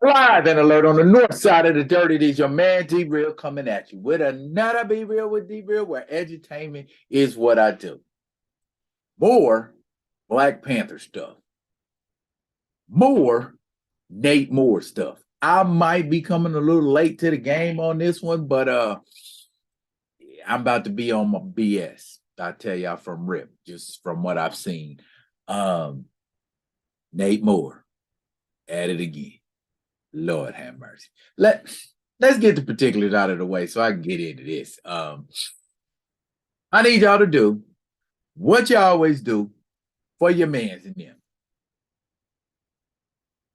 Live and alert on the north side of the dirt. It is your man D Real coming at you with another Be Real with D Real, where edutainment is what I do. More Black Panther stuff. More Nate Moore stuff. I might be coming a little late to the game on this one, but I'm about to be on my BS. I tell y'all from rip, just from what I've seen. Nate Moore at it again. Lord have mercy. Let's get the particulars out of the way so I can get into this. I need y'all to do what you always do for your mans and them.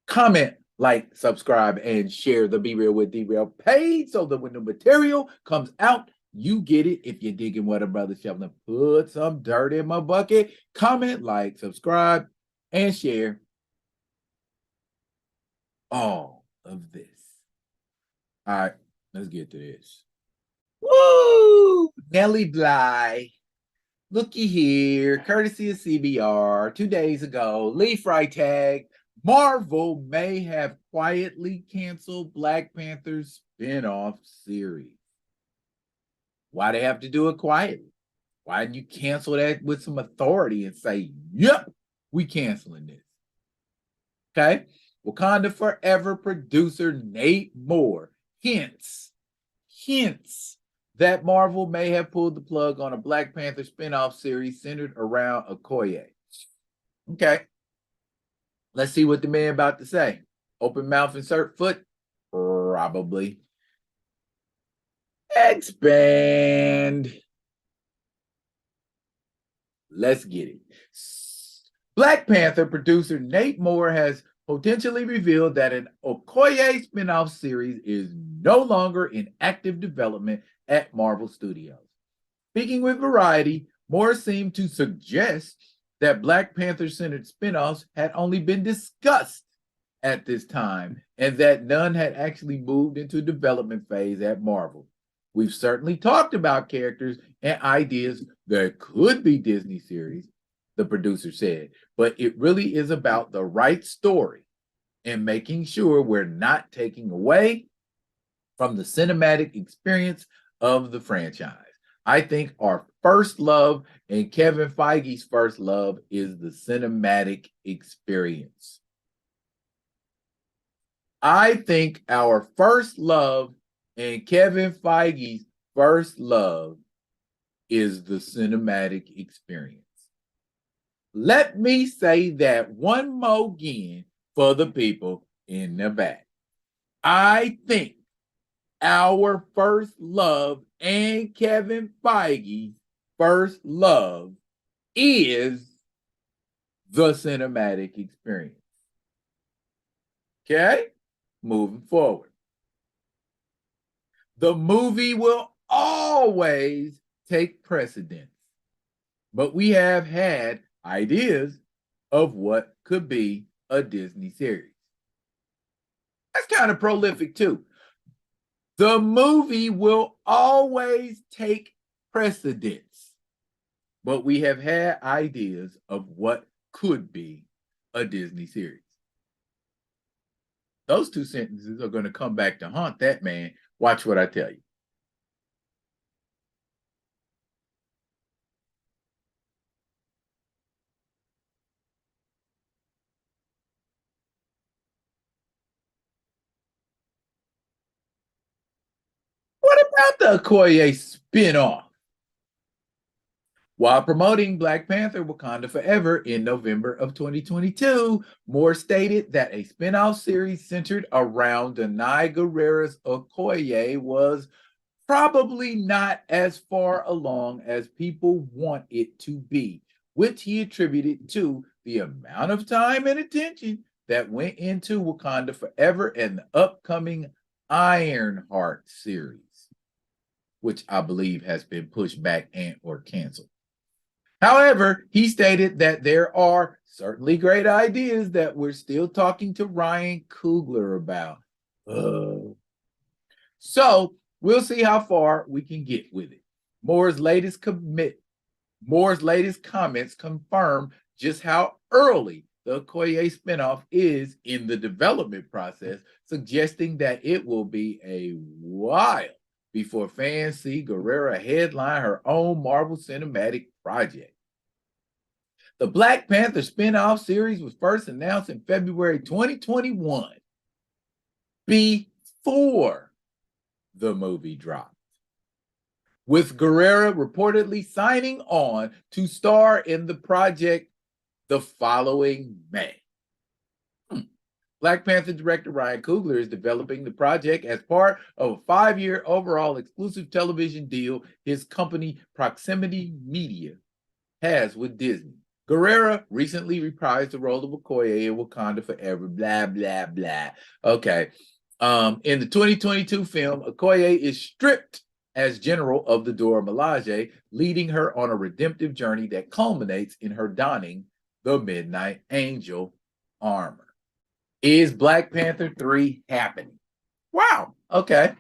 Comment, like, subscribe, and share the Be Real with D-Real page so that when the material comes out, you get it. If you're digging what a brother shoveling, put some dirt in my bucket. Comment, like, subscribe, and share all of this. All right, let's get to this. Woo! Nellie Bly. Looky here, courtesy of CBR, 2 days ago, Lee Freitag, Marvel may have quietly canceled Black Panther's spin-off series. Why they have to do it quietly? Why didn't you cancel that with some authority and say, yep, we canceling this? Okay? Wakanda Forever producer Nate Moore hints that Marvel may have pulled the plug on a Black Panther spinoff series centered around OKoye. Okay. Let's see what the man about to say. Open mouth, insert foot? Probably. Expand. Let's get it. Black Panther producer Nate Moore has potentially revealed that an OKoye spinoff series is no longer in active development at Marvel Studios. Speaking with Variety, Moore seemed to suggest that Black Panther-centered spinoffs had only been discussed at this time and that none had actually moved into development phase at Marvel. We've certainly talked about characters and ideas that could be Disney series, the producer said, but it really is about the right story and making sure we're not taking away from the cinematic experience of the franchise. I think our first love and Kevin Feige's first love is the cinematic experience. I think our first love and Kevin Feige's first love is the cinematic experience. Let me say that one more again for the people in the back. I think our first love and Kevin Feige's first love is the cinematic experience. Okay? Moving forward. The movie will always take precedence, but we have had ideas of what could be a Disney series. That's kind of prolific too. The movie will always take precedence, but we have had ideas of what could be a Disney series. Those two sentences are going to come back to haunt that man. Watch what I tell you. What about the OKoye spinoff? While promoting Black Panther Wakanda Forever in November of 2022, Moore stated that a spinoff series centered around Danai Gurira's OKoye was probably not as far along as people want it to be, which he attributed to the amount of time and attention that went into Wakanda Forever and the upcoming Ironheart series, which I believe has been pushed back and or canceled. However, he stated that there are certainly great ideas that we're still talking to Ryan Coogler about. So we'll see how far we can get with it. Moore's latest comments confirm just how early the OKoye spinoff is in the development process, suggesting that it will be a while before fans see Guerrera headline her own Marvel Cinematic project. The Black Panther spinoff series was first announced in February 2021, before the movie dropped, with Guerrera reportedly signing on to star in the project the following May. Black Panther director Ryan Coogler is developing the project as part of a 5-year overall exclusive television deal his company Proximity Media has with Disney. Guerrera recently reprised the role of Okoye in Wakanda Forever, blah, blah, blah. Okay. In the 2022 film, Okoye is stripped as General of the Dora Milaje, leading her on a redemptive journey that culminates in her donning the Midnight Angel armor. Is Black Panther 3 happening? Wow. Okay.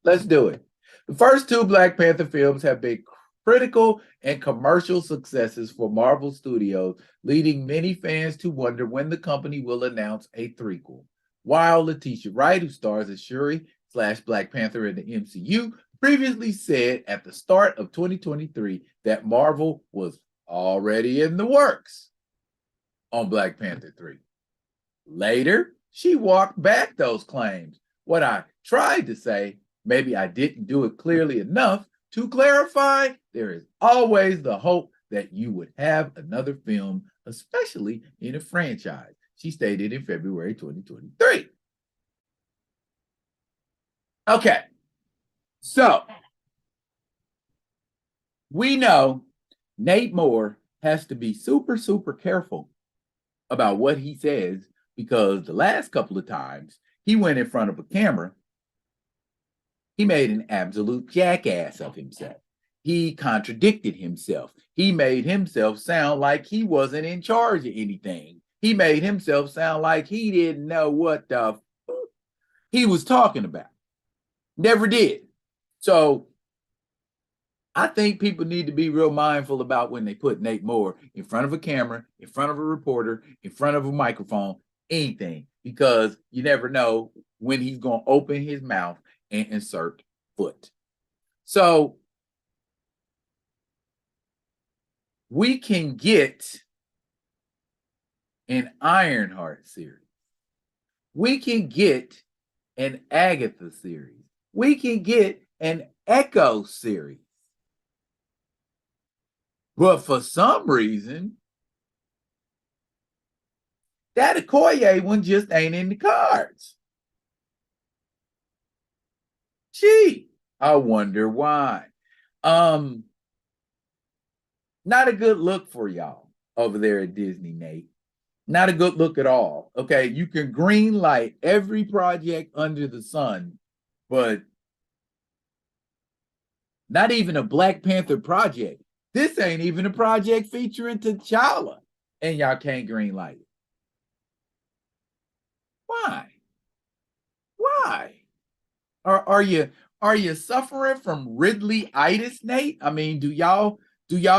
Let's do it. The first 2 Black Panther films have been critical and commercial successes for Marvel Studios, leading many fans to wonder when the company will announce a threequel. While Letitia Wright, who stars as Shuri / Black Panther in the MCU, previously said at the start of 2023 that Marvel was already in the works on Black Panther 3. Later, she walked back those claims. What I tried to say, maybe I didn't do it clearly enough. To clarify, there is always the hope that you would have another film, especially in a franchise, she stated in February 2023. Okay, so we know Nate Moore has to be super, super careful about what he says, because the last couple of times he went in front of a camera, he made an absolute jackass of himself. He contradicted himself. He made himself sound like he wasn't in charge of anything. He made himself sound like he didn't know what the he was talking about. Never did. So I think people need to be real mindful about when they put Nate Moore in front of a camera, in front of a reporter, in front of a microphone, anything, because you never know when he's going to open his mouth and insert foot. So we can get an Ironheart series. We can get an Agatha series. We can get an Echo series. But for some reason, that OKoye one just ain't in the cards. Gee, I wonder why. Not a good look for y'all over there at Disney, Nate. Not a good look at all. Okay, you can green light every project under the sun, but not even a Black Panther project. This ain't even a project featuring T'Challa, and y'all can't green light it. Why? Why? Are you suffering from Ridley-itis, Nate? I mean, do y'all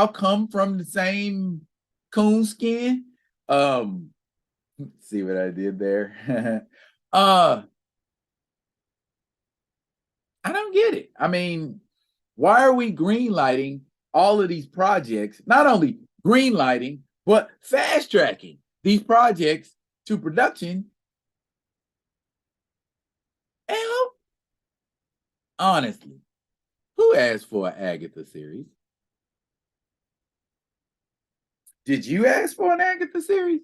come from the same coonskin? See what I did there? I don't get it. I mean, why are we greenlighting all of these projects? Not only greenlighting, but fast tracking these projects to production. And honestly, who asked for an Agatha series? Did you ask for an Agatha series?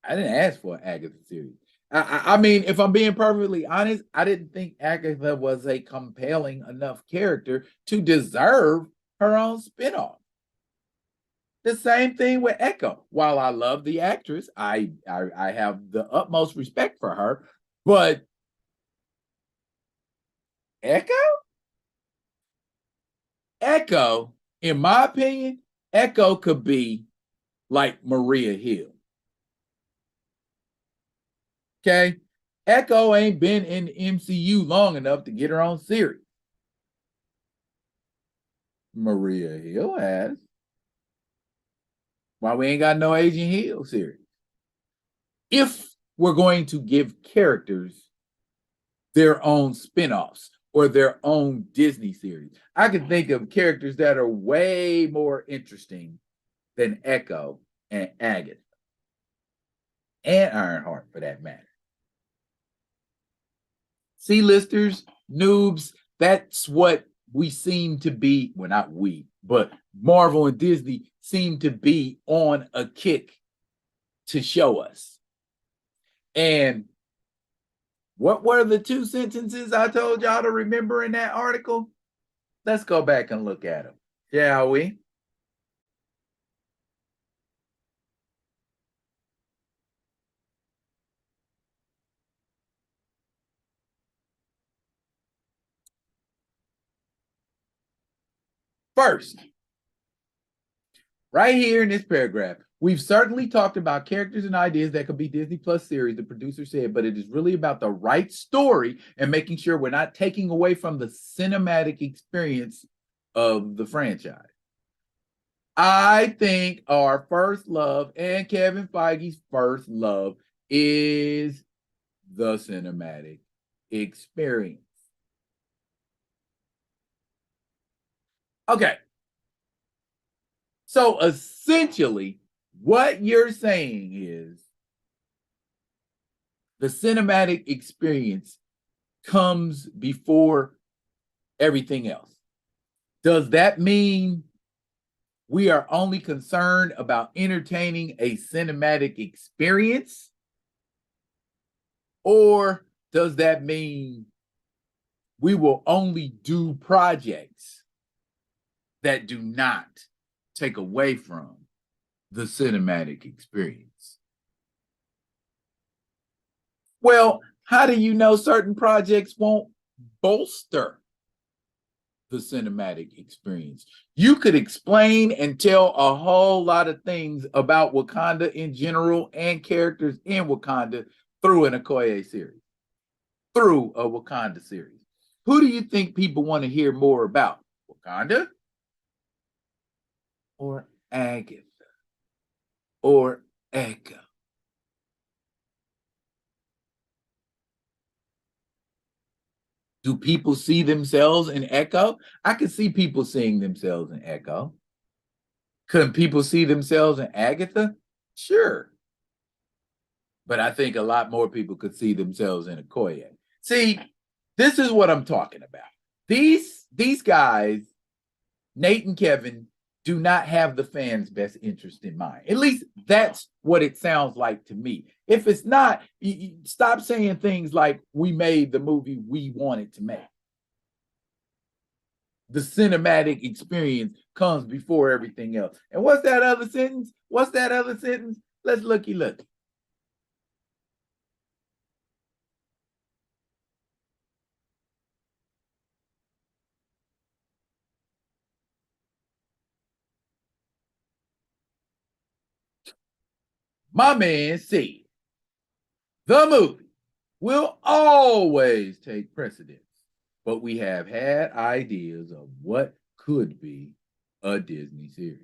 I didn't ask for an Agatha series. I mean, if I'm being perfectly honest, I didn't think Agatha was a compelling enough character to deserve her own spinoff. The same thing with Echo. While I love the actress, I have the utmost respect for her, but Echo, in my opinion, Echo could be like Maria Hill. Okay? Echo ain't been in the MCU long enough to get her own series. Maria Hill has. Why we ain't got no Agent Hill series? if we're going to give characters their own spin-offs or their own Disney series. I can think of characters that are way more interesting than Echo and Agatha and Ironheart for that matter. C-listers, noobs, that's what we seem to be, well, not we, but Marvel and Disney seem to be on a kick to show us. And what were the two sentences I told y'all to remember in that article? Let's go back and look at them, shall we? First, right here in this paragraph, we've certainly talked about characters and ideas that could be Disney Plus series, the producer said, but it is really about the right story and making sure we're not taking away from the cinematic experience of the franchise. I think our first love and Kevin Feige's first love is the cinematic experience. Okay. So essentially, what you're saying is the cinematic experience comes before everything else. Does that mean we are only concerned about entertaining a cinematic experience? Or does that mean we will only do projects that do not take away from the cinematic experience? Well, how do you know certain projects won't bolster the cinematic experience? You could explain and tell a whole lot of things about Wakanda in general and characters in Wakanda through an Okoye series, through a Wakanda series. Who do you think people want to hear more about? Wakanda or Agatha or Echo? Do people see themselves in Echo? I could see people seeing themselves in Echo. Could people see themselves in Agatha? Sure. But I think a lot more people could see themselves in Okoye. See, this is what I'm talking about. These guys, Nate and Kevin, do not have the fans' best interest in mind. At least that's what it sounds like to me. If it's not, you stop saying things like, we made the movie we wanted to make. The cinematic experience comes before everything else. And what's that other sentence? What's that other sentence? Let's looky look. My man said, the movie will always take precedence, but we have had ideas of what could be a Disney series.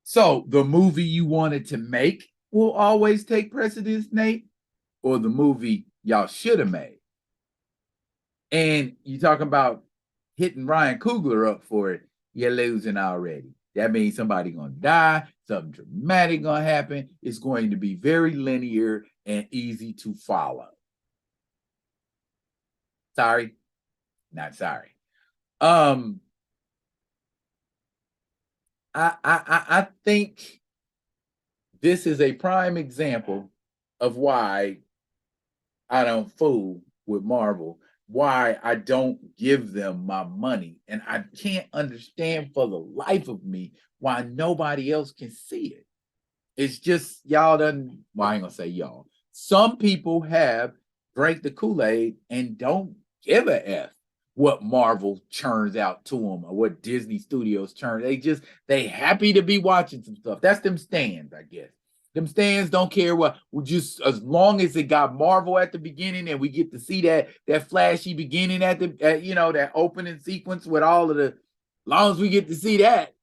So the movie you wanted to make will always take precedence, Nate, or the movie y'all should have made? And you talking about hitting Ryan Coogler up for it, you're losing already. That means somebody gonna die, something dramatic gonna happen. It's going to be very linear and easy to follow. Sorry, not sorry. I think this is a prime example of why I don't fool with Marvel, why I don't give them my money. And I can't understand for the life of me why nobody else can see it. It's just y'all done, well, I ain't gonna say y'all. Some people have drank the Kool-Aid and don't give a F what Marvel churns out to them or what Disney Studios churn. They happy to be watching some stuff. That's them stands, I guess. Them stands don't care what, just as long as it got Marvel at the beginning and we get to see that flashy beginning at that opening sequence with all of the, as long as we get to see that,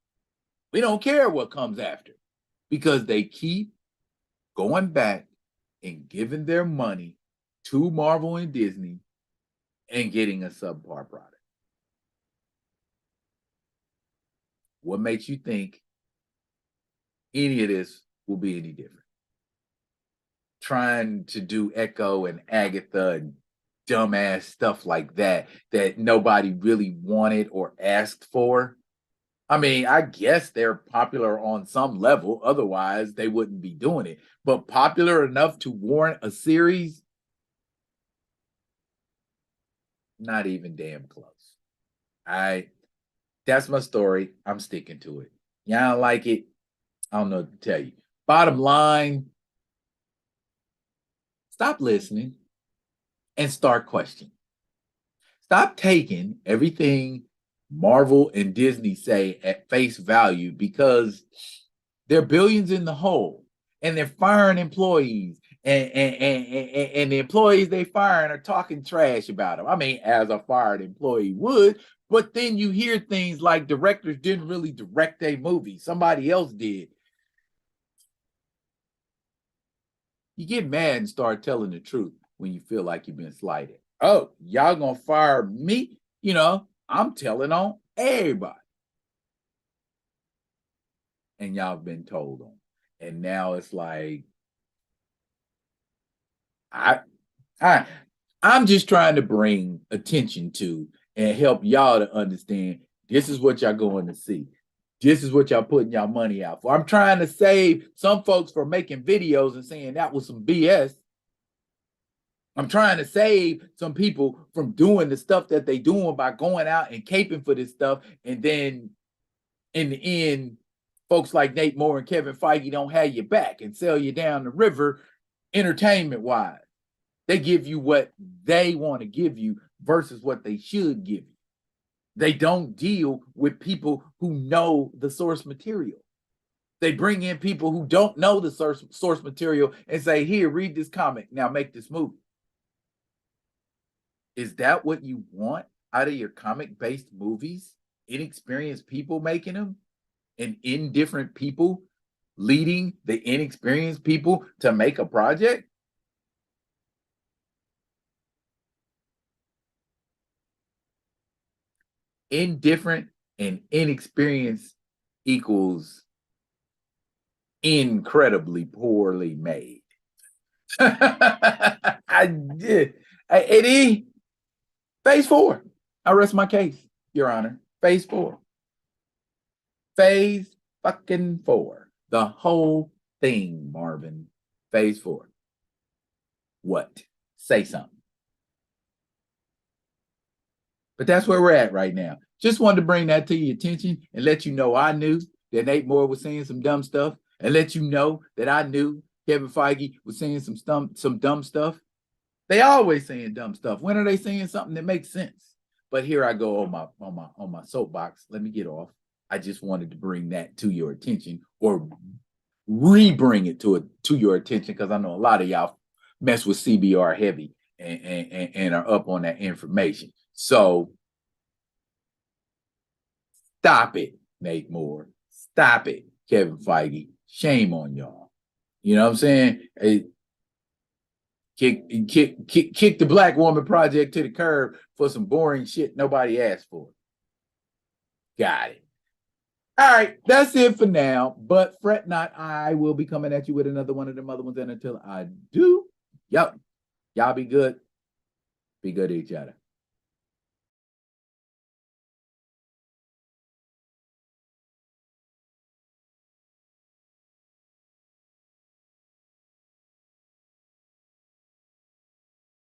We don't care what comes after because they keep going back and giving their money to Marvel and Disney and getting a subpar product. What makes you think any of this will be any different? Trying to do Echo and Agatha and dumbass stuff like that that nobody really wanted or asked for. I mean, I guess they're popular on some level. Otherwise, they wouldn't be doing it. But popular enough to warrant a series? Not even damn close. That's my story. I'm sticking to it. Y'all don't like it? I don't know what to tell you. Bottom line, stop listening and start questioning. Stop taking everything Marvel and Disney say at face value because they're billions in the hole and they're firing employees and the employees they firing are talking trash about them. I mean, as a fired employee would, but then you hear things like directors didn't really direct a movie. Somebody else did. You get mad and start telling the truth when you feel like you've been slighted. Oh, y'all gonna fire me? You know, I'm telling on everybody. And y'all been told on. And now it's like, I'm just trying to bring attention to and help y'all to understand this is what y'all going to see. This is what y'all putting y'all money out for. I'm trying to save some folks from making videos and saying that was some BS. I'm trying to save some people from doing the stuff that they doing by going out and caping for this stuff. And then in the end, folks like Nate Moore and Kevin Feige don't have your back and sell you down the river entertainment-wise. They give you what they want to give you versus what they should give you. They don't deal with people who know the source material. They bring in people who don't know the source material and say, here, read this comic. Now make this movie. Is that what you want out of your comic-based movies? Inexperienced people making them? And indifferent people leading the inexperienced people to make a project? Indifferent and inexperienced equals incredibly poorly made. I did. Eddie, phase 4. I rest my case, Your Honor. Phase 4. Phase fucking 4. The whole thing, Marvin. Phase 4. What? Say something. But that's where we're at right now. Just wanted to bring that to your attention and let you know I knew that Nate Moore was saying some dumb stuff and let you know that I knew Kevin Feige was saying some dumb stuff. They always saying dumb stuff. When are they saying something that makes sense? But here I go on my soapbox. Let me get off. I just wanted to bring that to your attention or re-bring it to your attention because I know a lot of y'all mess with CBR heavy and are up on that information. So stop it, Nate Moore. Stop it, Kevin Feige. Shame on y'all. You know what I'm saying? Kick the Black Woman Project to the curb for some boring shit nobody asked for. Got it. All right, that's it for now. But fret not, I will be coming at you with another one of them other ones. And until I do, y'all be good. Be good to each other.